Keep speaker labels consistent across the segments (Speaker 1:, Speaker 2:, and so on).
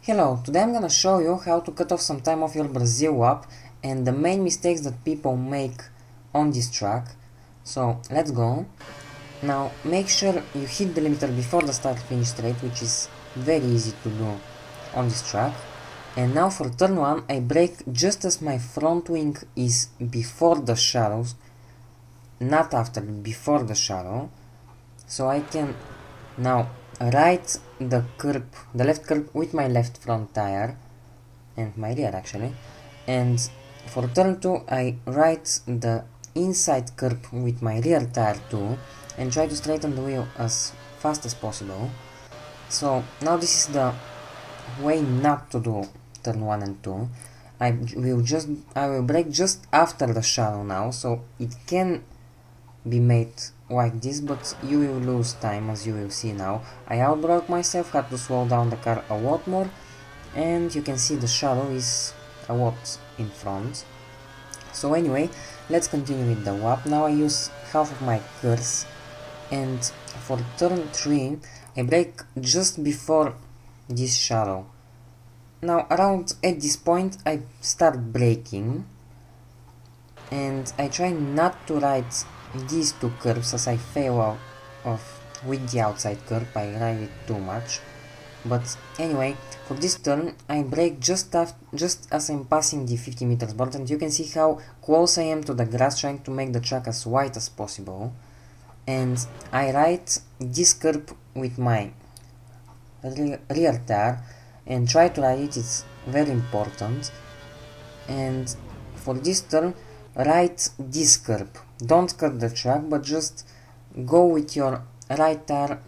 Speaker 1: Hello, today I'm gonna show you how to cut off some time off your Brazil WAP and the main mistakes that people make on this track. So let's go. Now make sure you hit the limiter before the start finish straight, which is very easy to do on this track. And now for turn 1 I brake just as my front wing is before the shadows, not after, before the shadow. So I can now right the curb, the left curb with my left front tire and my rear actually, and for turn 2 I right the inside curb with my rear tire too and try to straighten the wheel as fast as possible. So now this is the way not to do turn 1 and 2. I will brake just after the shadow now, so it can be made like this, but you will lose time, as you will see now. I outbraked myself, had to slow down the car a lot more, and you can see the shadow is a lot in front. So anyway, let's continue with the WAP. Now I use half of my curse, and for turn 3 I brake just before this shadow. Now around at this point I start braking, and I try not to ride these two curves as I fail out with the outside curve. I ride it too much. But anyway, for this turn I brake just as I'm passing the 50 meters board, and you can see how close I am to the grass, trying to make the track as wide as possible. And I ride this curve with my rear tire and try to ride it, it's very important. And for this turn, ride this curb. Don't cut the track, but just go with your right tire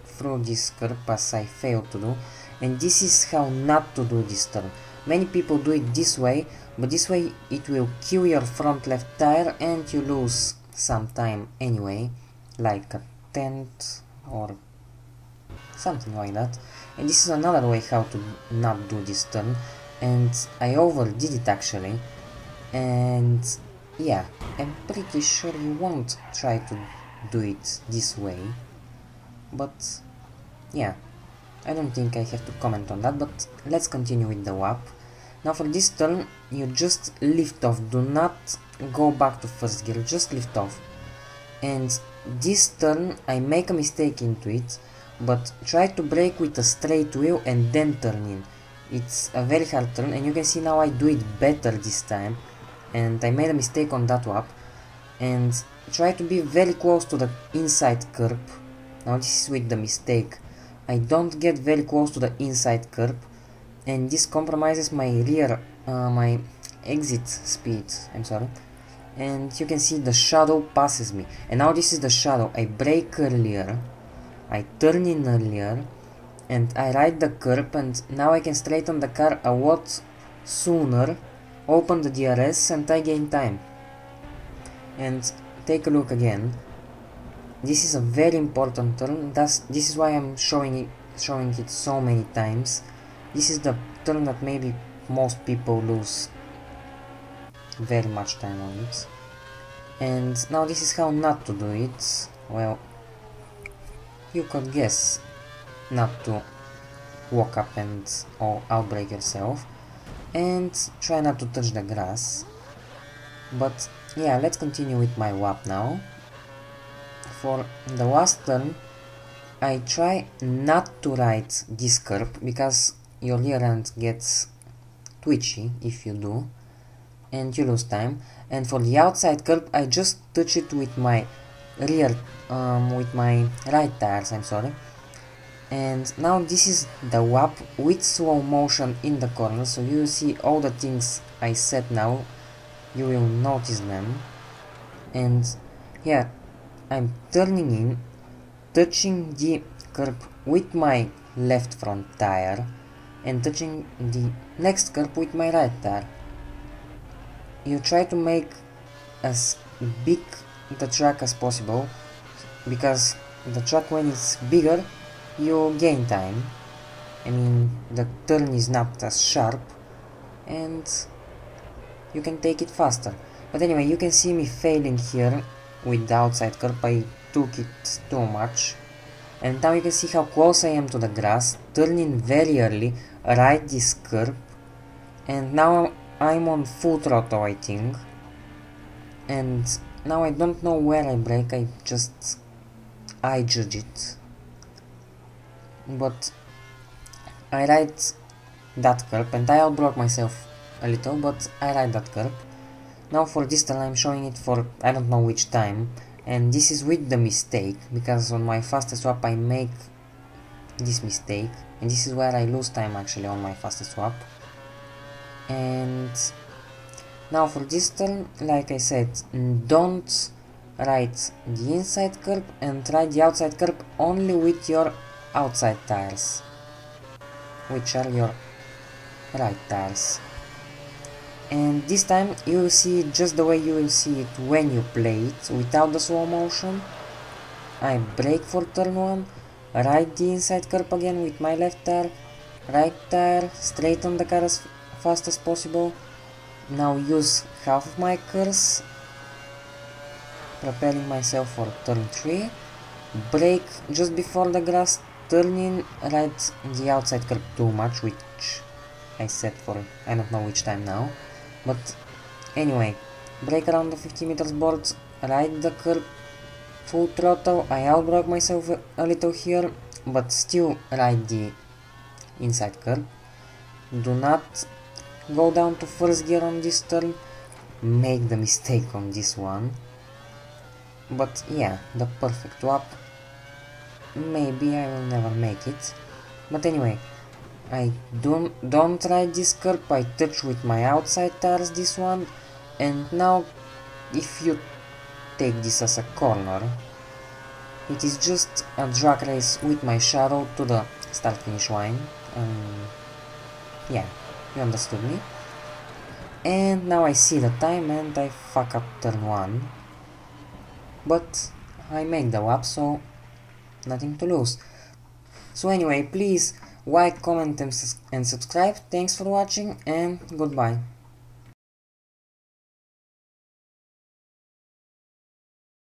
Speaker 1: through this curb, as I failed to do. And this is how not to do this turn. Many people do it this way, but this way it will kill your front left tire and you lose some time anyway, like a tenth or something like that. And this is another way how to not do this turn, and I overdid it actually. And yeah, I'm pretty sure you won't try to do it this way, but yeah, I don't think I have to comment on that. But let's continue with the WAP. Now for this turn you just lift off, do not go back to first gear, just lift off. And this turn I make a mistake into it, but try to brake with a straight wheel and then turn in. It's a very hard turn, and you can see now I do it better this time, and I made a mistake on that WAP. And try to be very close to the inside curb. Now this is with the mistake. I don't get very close to the inside curb, and this compromises my rear, my exit speed, I'm sorry. And you can see the shadow passes me, and now this is the shadow. I brake earlier, I turn in earlier, and I ride the curb, and now I can straighten the car a lot sooner, open the DRS, and I gain time. And take a look again. This is a very important turn. This is why I'm showing it so many times. This is the turn that maybe most people lose very much time on it. And now this is how not to do it. Well, you could guess not to walk up and outbrake yourself, and try not to touch the grass. But yeah, let's continue with my WAP now. For the last turn I try not to ride this curb, because your rear end gets twitchy if you do, and you lose time. And for the outside curb I just touch it with my rear, with my right tires, I'm sorry. And now this is the WAP with slow motion in the corner, so you will see all the things I said now, you will notice them. And yeah, I'm turning in, touching the curb with my left front tire and touching the next curb with my right tire. You try to make as big the track as possible, because the track, when it's bigger, you gain time. I mean, the turn is not as sharp and you can take it faster. But anyway, you can see me failing here with the outside curb. I took it too much, And now you can see how close I am to the grass, turning very early, ride this curb, and now I'm on full throttle, I think. And now I don't know where I brake, I judge it. But I ride that curb, and I outbroke myself a little, but I ride that curb. Now for this turn I'm showing it for I don't know which time, and this is with the mistake, because on my fastest swap I make this mistake, and this is where I lose time actually on my fastest swap. And now for this turn, like I said, don't ride the inside curb and ride the outside curb only with your outside tires, which are your right tires. And this time you will see it just the way you will see it when you play it, without the slow motion. I brake for turn 1, ride the inside curb again with my left tire, right tire, straighten the car as fast as possible. Now use half of my curves, preparing myself for turn 3, brake just before the grass, turning, ride the outside curb too much, which I set for I don't know which time now. But anyway, brake around the 50 meters board, ride the curb, full throttle. I outbroke myself a little here, but still ride the inside curb. Do not go down to first gear on this turn, make the mistake on this one. But yeah, the perfect swap. Maybe I will never make it. But anyway, I don't ride this curb, I touch with my outside tires this one. And now, if you take this as a corner, it is just a drag race with my shadow to the start finish line. Yeah, you understood me. And now I see the time and I fuck up turn 1. But I make the lap, so nothing to lose. So anyway, please like, comment and subscribe. Thanks for watching and goodbye.